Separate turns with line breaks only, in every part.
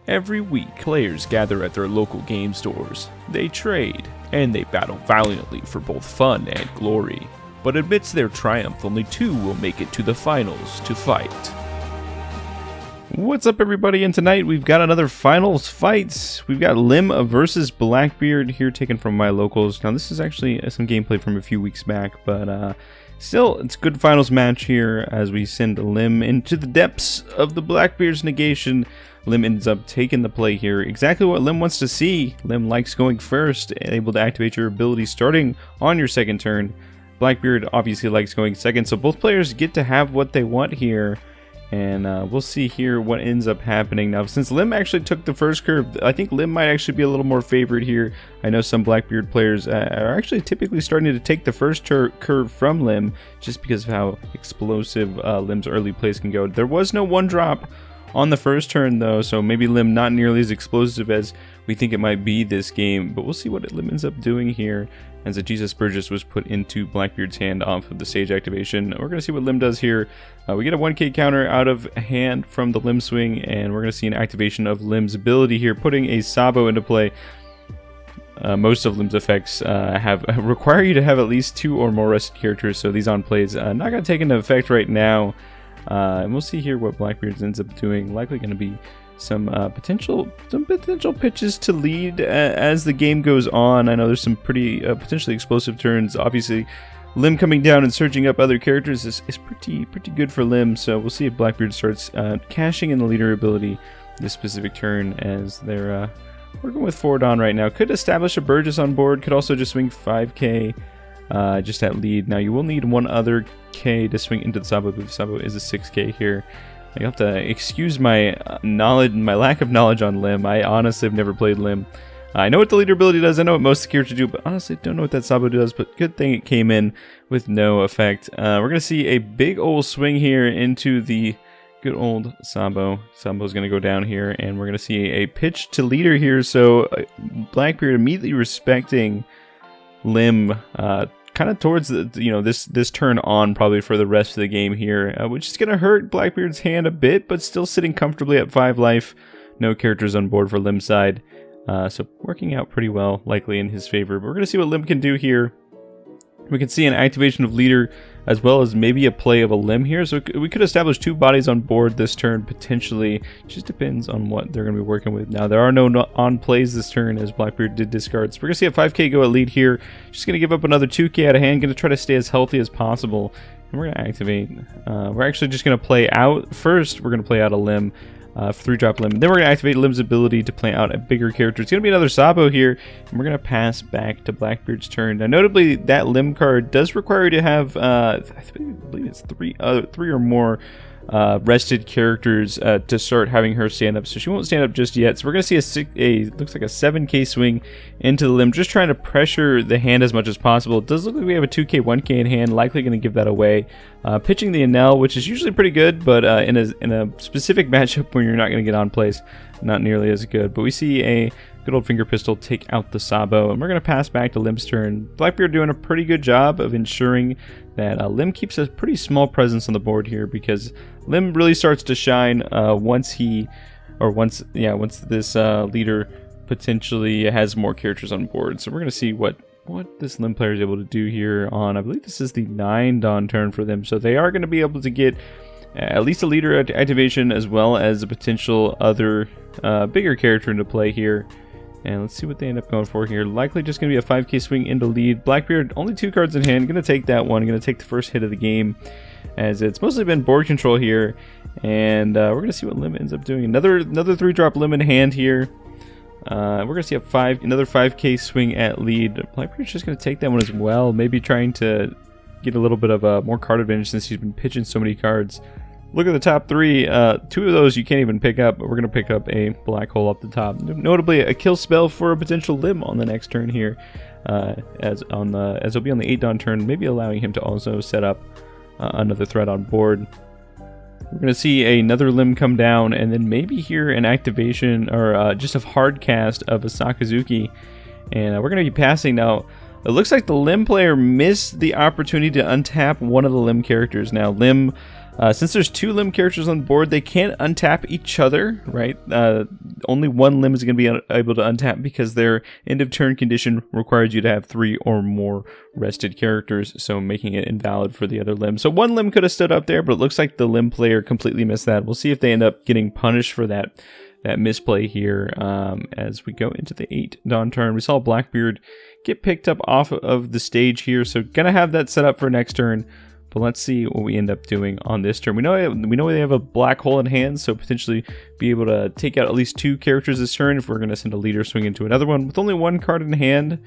Every week, players gather at their local game stores. They trade, and they battle valiantly for both fun and glory. But amidst their triumph, only two will make it to the finals to fight. What's up, everybody? And tonight we've got another finals fights. We've got Lim versus Blackbeard here, taken from my locals. Now this is actually some gameplay from a few weeks back, but still, it's a good finals match here as we send Lim into the depths of the Blackbeard's negation. Lim ends up taking the play here. Exactly what Lim wants to see. Lim likes going first, able to activate your ability starting on your second turn. Blackbeard obviously likes going second, so both players get to have what they want here. And we'll see here what ends up happening. Now, since Lim actually took the first curve, I think Lim might actually be a little more favored here. I know some Blackbeard players are actually typically starting to take the first curve from Lim just because of how explosive Lim's early plays can go. There was no one drop on the first turn though, so maybe Lim not nearly as explosive as we think it might be this game, but we'll see what Lim ends up doing here as a Jesus Burgess was put into Blackbeard's hand off of the stage activation. We're going to see what Lim does here. We get a 1k counter out of hand from the Lim swing, and we're going to see an activation of Lim's ability here, putting a Sabo into play. Most of Lim's effects require you to have at least 2 or more rested characters, so these on plays not going to take into effect right now. And we'll see here what Blackbeard ends up doing. Likely going to be some potential pitches to lead as the game goes on. I know there's some pretty potentially explosive turns. Obviously, Lim coming down and surging up other characters is pretty good for Lim. So we'll see if Blackbeard starts cashing in the leader ability this specific turn as they're working with forward on right now. Could establish a Burgess on board. Could also just swing 5k. Just at lead. Now you will need one other K to swing into the Sabo. The Sabo is a 6k here. You have to excuse my my lack of knowledge on Lim. I honestly have never played Lim. I know what the leader ability does. I know what most of the characters do, but honestly don't know what that Sabo does. But good thing it came in with no effect. We're gonna see a big old swing here into the good old Sabo. Sabo's gonna go down here, and we're gonna see a pitch to leader here. So Blackbeard immediately respecting Lim, kind of towards the, this turn on probably for the rest of the game here, which is going to hurt Blackbeard's hand a bit, but still sitting comfortably at 5 life. No characters on board for Lim's side, so working out pretty well, likely in his favor. But we're going to see what Lim can do here. We can see an activation of leader as well as maybe a play of a Lim here. So we could establish 2 bodies on board this turn potentially. Just depends on what they're going to be working with. Now there are no on plays this turn as Blackbeard did discard. So we're going to see a 5k go at lead here. Just going to give up another 2k out of hand. Going to try to stay as healthy as possible. And we're going to activate. We're actually just going to play out. First, we're going to play out a Lim. 3-drop Lim. Then we're going to activate Lim's ability to play out a bigger character. It's going to be another Sabo here, and we're going to pass back to Blackbeard's turn. Now, notably, that Lim card does require you to have, I believe it's three or more rested characters to start having her stand up. So she won't stand up just yet. So we're going to see looks like a 7k swing into the Lim, just trying to pressure the hand as much as possible. It does look like we have a 2k, 1k in hand, likely going to give that away. Pitching the Enel, which is usually pretty good, but in a specific matchup where you're not going to get on place, not nearly as good. But we see a good old finger pistol take out the Sabo, and we're going to pass back to Lim's turn. Blackbeard doing a pretty good job of ensuring that Lim keeps a pretty small presence on the board here, because Lim really starts to shine once this leader potentially has more characters on board. So we're going to see what this Lim player is able to do here on, I believe this is the 9 Dawn turn for them. So they are going to be able to get at least a leader activation as well as a potential other bigger character into play here. And let's see what they end up going for here. Likely just going to be a 5k swing into lead. Blackbeard, only 2 cards in hand. Going to take that one. Going to take the first hit of the game, as it's mostly been board control here. And we're going to see what Lim ends up doing. Another 3-drop Lim in hand here. We're going to see another 5k swing at lead. Blackbeard's just going to take that one as well. Maybe trying to get a little bit of a more card advantage since he's been pitching so many cards. Look at the top 3. 2 of those you can't even pick up, but we're going to pick up a black hole up the top. Notably, a kill spell for a potential Lim on the next turn here, as it'll be on the 8 Dawn turn, maybe allowing him to also set up another threat on board. We're going to see another Lim come down, and then maybe here an activation or just a hard cast of a Sakazuki. And we're going to be passing now. It looks like the Lim player missed the opportunity to untap one of the Lim characters. Now, Lim Since there's 2 limb characters on the board, they can't untap each other, right? Only one limb is going to be able to untap because their end of turn condition requires you to have 3 or more rested characters, so making it invalid for the other limb. So one limb could have stood up there, but it looks like the limb player completely missed that. We'll see if they end up getting punished for that misplay here as we go into the 8 Dawn turn. We saw Blackbeard get picked up off of the stage here, so gonna have that set up for next turn. But let's see what we end up doing on this turn. We know they have a black hole in hand, so potentially be able to take out at least 2 characters this turn if we're going to send a leader swing into another one. With only 1 card in hand,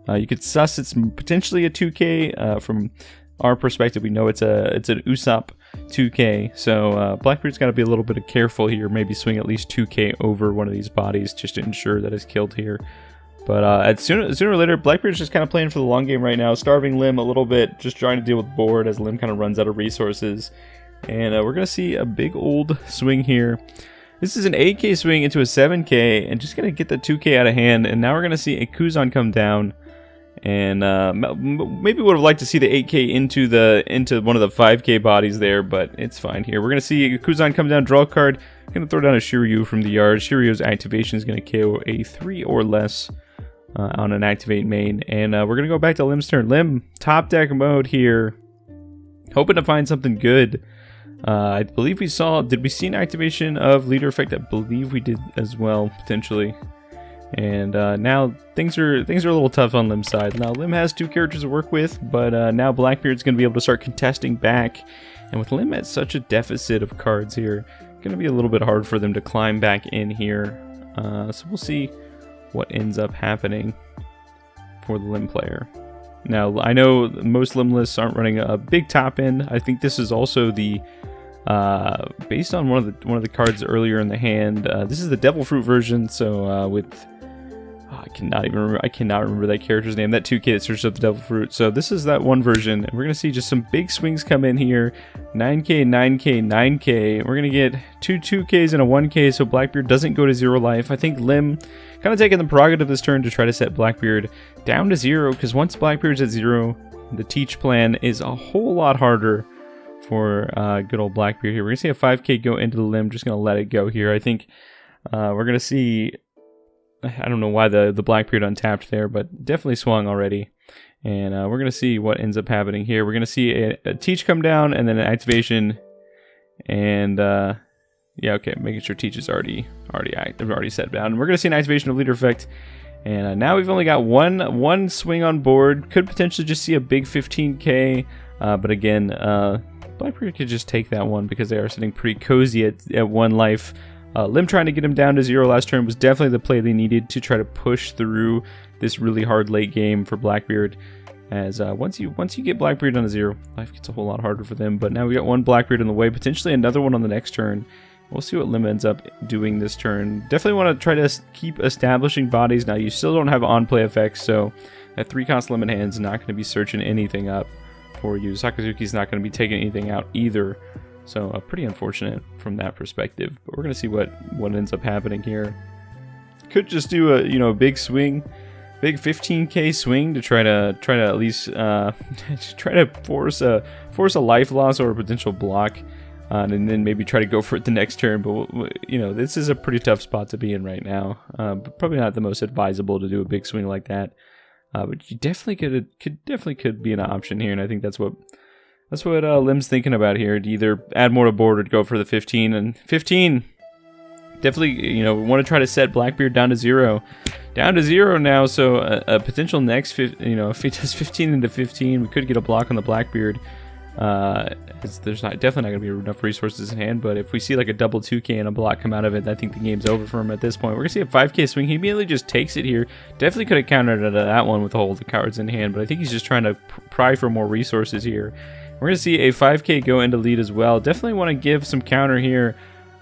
you could suss it's potentially a 2K. From our perspective, we know it's an Usopp 2K, so Blackbeard's got to be a little bit careful here. Maybe swing at least 2K over one of these bodies just to ensure that it's killed here. But sooner or later, Blackbeard's just kind of playing for the long game right now, starving Lim a little bit, just trying to deal with board as Lim kind of runs out of resources. And we're going to see a big old swing here. This is an 8K swing into a 7K, and just going to get the 2K out of hand. And now we're going to see a Kuzan come down. And maybe would have liked to see the 8K into one of the 5K bodies there, but it's fine here. We're going to see Kuzan come down, draw a card. Going to throw down a Shiryu from the yard. Shiryu's activation is going to KO a 3 or less. On an activate main, and we're gonna go back to Lim's turn. Lim, top deck mode here, hoping to find something good. I believe we saw. Did we see an activation of leader effect? I believe we did as well, potentially. And now things are a little tough on Lim's side. Now Lim has 2 characters to work with, but now Blackbeard's gonna be able to start contesting back. And with Lim at such a deficit of cards here, gonna be a little bit hard for them to climb back in here. So we'll see what ends up happening for the Lim player. Now, I know most Lim lists aren't running a big top end. I think this is also the based on one of the cards earlier in the hand. This is the Devil Fruit version. So with I cannot remember that character's name. That 2K that searches up the Devil Fruit. So this is that one version, and we're gonna see just some big swings come in here. 9K, 9K, 9K. We're gonna get 2 2Ks and a 1K, so Blackbeard doesn't go to 0 life. I think Lim kind of taking the prerogative this turn to try to set Blackbeard down to 0, because once Blackbeard's at 0, the teach plan is a whole lot harder for good old Blackbeard here. We're gonna see a 5K go into the Lim. Just gonna let it go here. I think we're gonna see. I don't know why the Blackbeard untapped there, but definitely swung already. And we're going to see what ends up happening here. We're going to see a teach come down and then an activation. And yeah, okay, making sure teach is already set down. And we're going to see an activation of leader effect. And now we've only got one swing on board. Could potentially just see a big 15K. But again, Blackbeard could just take that one because they are sitting pretty cozy at 1 life. Lim trying to get him down to 0 last turn was definitely the play they needed to try to push through this really hard late game for Blackbeard. As once you get Blackbeard down to 0, life gets a whole lot harder for them. But now we got 1 Blackbeard in the way, potentially another one on the next turn. We'll see what Lim ends up doing this turn. Definitely want to try to keep establishing bodies. Now you still don't have on-play effects, so that 3-cost Lim in hand is not going to be searching anything up for you. Sakazuki's not going to be taking anything out either. So pretty unfortunate from that perspective. But we're going to see what ends up happening here. Could just do a big swing, big 15K swing to try to at least try to force a life loss or a potential block, and then maybe try to go for it the next turn. But this is a pretty tough spot to be in right now. But probably not the most advisable to do a big swing like that. But you definitely could be an option here, and I think that's what Lim's thinking about here. To either add more to board or to go for the 15. And 15, definitely, we want to try to set Blackbeard down to 0. Down to 0 now, so a potential next, if he does 15 into 15, we could get a block on the Blackbeard. There's definitely not going to be enough resources in hand, but if we see like a double 2K and a block come out of it, I think the game's over for him at this point. We're going to see a 5K swing. He immediately just takes it here. Definitely could have countered that one with all the cards in hand, but I think he's just trying to pry for more resources here. We're going to see a 5K go into lead as well. Definitely want to give some counter here.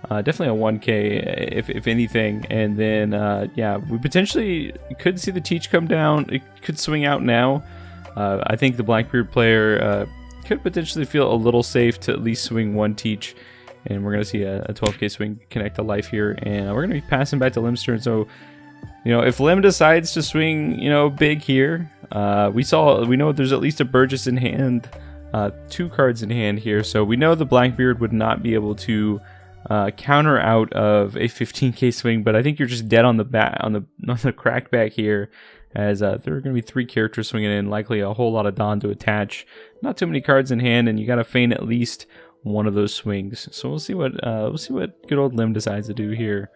Definitely a 1K, if anything. And then, yeah, we potentially could see the teach come down. It could swing out now. I think the Blackbeard player could potentially feel a little safe to at least swing 1 teach. And we're going to see a 12K swing connect to life here. And we're going to be passing back to Lim's turn. So, if Lim decides to swing, big here, we know there's at least a Burgess in hand. 2 cards in hand here, so we know the Blackbeard would not be able to counter out of a 15k swing, but I think you're just dead on the crack back here, as there are going to be 3 characters swinging in, likely a whole lot of Dawn to attach. Not too many cards in hand, and you got to feign at least one of those swings. So we'll see what good old Lim decides to do here.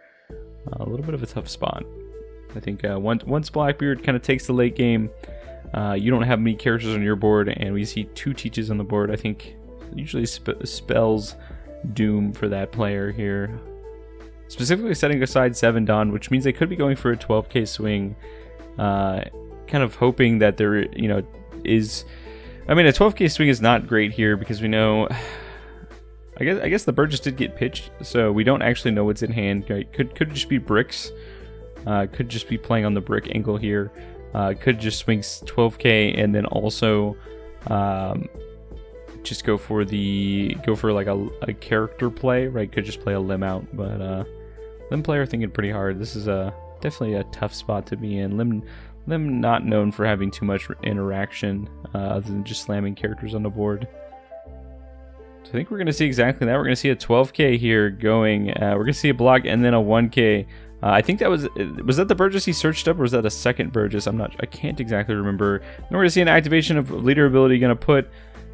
A little bit of a tough spot. I think once Blackbeard kind of takes the late game, you don't have many characters on your board, and we see 2 teaches on the board. I think usually spells doom for that player here. Specifically setting aside 7 Dawn, which means they could be going for a 12k swing. Kind of hoping that there, is... I mean, a 12k swing is not great here because we know... I guess the bird just did get pitched, so we don't actually know what's in hand. Could just be bricks. Could just be playing on the brick angle here. Could just swing 12k and then also just go for like a character play, right? Could just play a Lim out, but Lim player thinking pretty hard. This is definitely a tough spot to be in. Lim not known for having too much interaction other than just slamming characters on the board. So I think we're going to see exactly that. We're going to see a 12k here going. We're going to see a block and then a 1k. I think that was that the Burgess he searched up, or was that a second Burgess? I can't exactly remember. Then we're going to see an activation of leader ability, going to put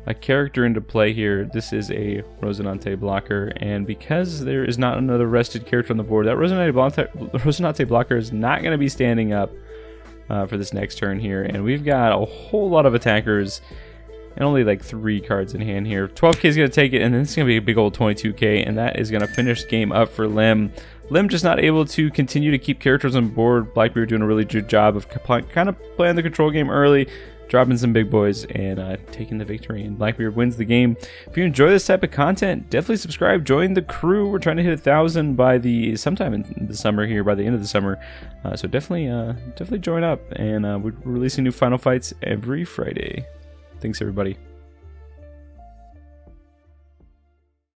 a character into play here. This is a Rosinante blocker, and because there is not another rested character on the board, that Rosinante blocker is not going to be standing up for this next turn here, and we've got a whole lot of attackers and only like 3 cards in hand here. 12k is going to take it, and then it's going to be a big old 22k, and that is going to finish the game up for Lim. Lim just not able to continue to keep characters on board. Blackbeard doing a really good job of kind of playing the control game early, dropping some big boys, and taking the victory, and Blackbeard wins the game. If you enjoy this type of content, definitely subscribe, join the crew. We're trying to hit 1,000 by sometime in the summer here, by the end of the summer, so definitely join up, and we're releasing new Final Fights every Friday. Thanks everybody.